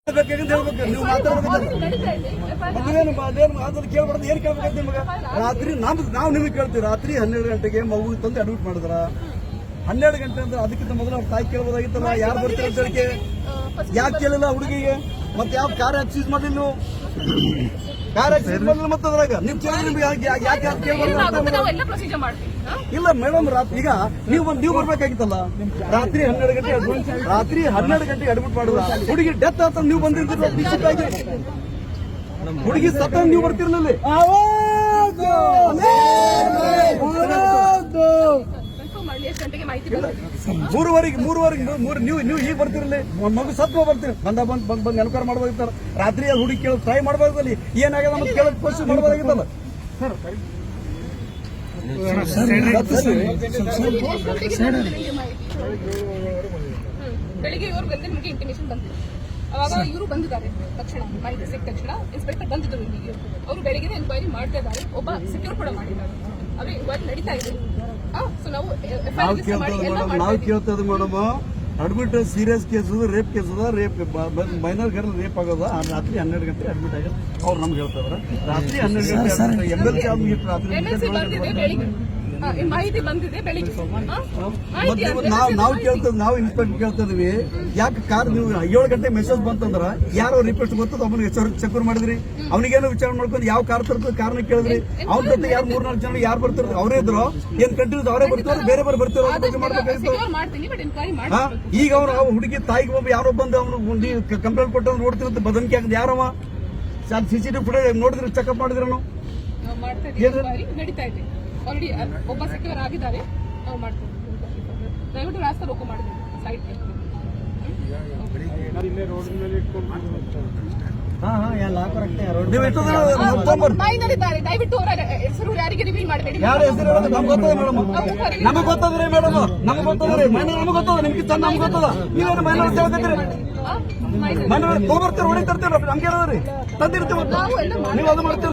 ನೀವು ಮಾತಾಡ್ಬೇಕು ಕೇಳ್ಬಾರ್ದು ಏನ್ ಕೇಳ್ಬೇಕು ನಿಮ್ಗೆ ರಾತ್ರಿ ನಾವು ನಿಮಗೆ ಕೇಳ್ತೀವಿ ರಾತ್ರಿ 12 ಗಂಟೆಗೆ ಮಗು ತಂದು ಅಡ್ಮಿಟ್ ಮಾಡಿದ್ರ 12 ಗಂಟೆ ಅಂದ್ರೆ ಅದಕ್ಕಿಂತ ಮೊದಲು ಅವ್ರ ತಾಯಿ ಕೇಳಬಹುದಾಗಿತ್ತಲ್ಲ ಯಾರು ಬರ್ತೀರ ಅಂತ ಹೇಳಿಕೆ ಯಾಕೆ ಕೇಳಿಲ್ಲ ಹುಡುಗಿಗೆ ಮತ್ತೆ ಯಾವ ಕಾರ್ ಆಕ್ಸಿಸ್ ಮಾಡಿಲ್ಲ ನೀವು ಕಾರ್ ಆಕ್ಸಿಸ್ ಮಾಡಿಲ್ಲ ಮತ್ತೆ ಅದ್ರಾಗ ನೀವು ಕೇಳಿದ್ರೆ ಯಾಕೆ ಇಲ್ಲ ಮೇಡಮ್ ಈಗ ನೀವು ಬರ್ಬೇಕಾಗಿತ್ತಲ್ಲ ರಾತ್ರಿ 12 ಗಂಟೆಗೆ ಅಡ್ಮಿಟ್ ಮಾಡಿದ್ರ ಹುಡುಗಿ ಡೆತ್ ಆತ ನೀವು ಬಂದಿರ್ತೀರ ಹುಡುಗಿ ಸತ್ತ ನೀವು ಬರ್ತಿರ್ಲಿಲ್ಲ ಮೂರುವರೆಗೆ ನೀವು ಈಗ ಬರ್ತಿರಲಿ ಮಗು ಸತ್ವ ಬರ್ತೀರಿ ಬಂದ್ ನೆನಪಾರ ಮಾಡ್ಬೋದಿತ್ತಾರ ರಾತ್ರಿ ಅದು ಹುಡುಗಿ ಕೇಳ ಟ್ರೈ ಮಾಡ್ಬೋದಲ್ಲಿ ಏನಾಗ್ಯದ ಮತ್ತೆ ಕೇಳಕ್ ಕ್ವಶನ್ ಮಾಡ್ಬೋದಾಗಿತ್ತಲ್ಲ ಬೆಳಿಗ್ಗೆ ಇವರು ಬಂದ್ರೆ ನಿಮಗೆ ಇಂಟಿಮೇಷನ್ ಬಂತು ಅವಾಗ ಇವರು ಬಂದಿದ್ದಾರೆ ತಕ್ಷಣ ಮಾಹಿತಿ ಸಿಕ್ಕ ತಕ್ಷಣ ಇನ್ಸ್ಪೆಕ್ಟರ್ ಬಂದಿದ್ರು ಇಲ್ಲಿಗೆ ಅವರು ಬೆಳಿಗ್ಗೆ ಎನ್ಕ್ವೈರಿ ಮಾಡ್ತಾ ಇದ್ದಾರೆ ಒಬ್ಬ ಸೆಕ್ಯೂರ್ ಕೂಡ ಮಾಡಿದ್ದಾರೆ ಅವ್ರಿಗೆ ಎನ್ಕ್ವೈರಿ ನಡೀತಾ ಇದೆ ಸೊ ನಾವು ಕೇಳ್ತದ madam admit serious case rape case rape minor girl rape ಆಗೋದ ರಾತ್ರಿ 12 ಗಂಟೆ ಅಡ್ಮಿಟ್ ಆಗ ಅವ್ರು ನಮ್ಗೆ ಹೇಳ್ತಾರ ರಾತ್ರಿ 12 ಗಂಟೆ ಮಾಹಿತಿ ಬಂದಿದೆ ಬೆಳಿಗ್ಗೆ ನಾವು ಕೇಳ್ತೇವೆ ನಾವು ಇನ್ಸ್ಪೆಕ್ಟರ್ ಕೇಳ್ತಿದ್ವಿ ಯಾಕೆ ಕಾರ್ ನೀವು 7 ಗಂಟೆ ಮೆಸೇಜ್ ಬಂತಂದ್ರ ಯಾರೋ ರಿಕ್ವೆಸ್ಟ್ ಗೊತ್ತದ ಅವನಿಗೆ ಚೆಕ್ ಮಾಡಿದ್ರಿ ಅವನಿಗೇನೋ ವಿಚಾರ ಮಾಡ್ಕೊಂಡು ಯಾವ ಕಾರ್ ತರ್ತದ ಕಾರ್ನ ಕೇಳಿದ್ರಿ ಅವ್ನ ಜೊತೆ ಯಾರು 4-4 ಜನ ಯಾರು ಬರ್ತಾರ ಅವರೇ ಇದ್ರು ಏನ್ ಕಂಟಿನ್ಯೂಸ್ ಅವರೇ ಬರ್ತಾರೆ ಬೇರೆ ಬರ್ತಾರ ಮಾಡ್ಬೇಕಾಗಿತ್ತು ಈಗ ಅವ್ರು ಹುಡುಗಿ ತಾಯಿಗೆ ಒಬ್ಬ ಯಾರೋ ಬಂದು ಅವನು ಕಂಪ್ಲೇಂಟ್ ಕೊಟ್ಟು ನೋಡ್ತಿರುತ್ತೆ ಬದನಿಕೆ ಆಗದ ಯಾರವ CCTV ಫುಟೇಜ್ ನೋಡಿದ್ರೆ ಚೆಕ್ಅಪ್ ಮಾಡಿದ್ರು ನಡೀತಾ ಇದೆ ಆಲ್ರೆಡಿ ಒಬ್ಬ ಸೆಕ್ಯೂರ್ ಆಗಿದ್ದಾರೆ ನಾವು ಮಾಡ್ತೀವಿ ದಯವಿಟ್ಟು ರಾಸ್ತಾ ರೋಕೋ ಮಾಡಿದ್ದೀವಿ ಸೈಡ್ ಮೈನರಿದ್ದಾರೆ ದಯವಿಟ್ಟು ಅವರ ಹೆಸರು ಯಾರಿಗೆ ರಿವೀಲ್ ಮಾಡಬೇಡಿ ನಮಗೆ ಗೊತ್ತದ್ರಿ ಮೇಡಮ್ ನಮಗೆ ಗೊತ್ತದ್ರಿ ಮೈನರ್ ನಮಗೆ ಗೊತ್ತದ ನಿಮ್ಗೆ ಚಂದ ನಮ್ಗೆ ಗೊತ್ತದ ನೀವೇನು ಮೈನರ್ ಹೇಳ್ಬೇಕ್ರಿ ಮೈನರ್ ತೊಗೊಬರ್ತೀರಿ ಹೊಡಿ ತರ್ತೀರ ನಮ್ಗೆ ಹೇಳದ್ರಿ ತಂದಿರ್ತೀವಿ ನೀವು ಅದು ಮಾಡ್ತೀರಿ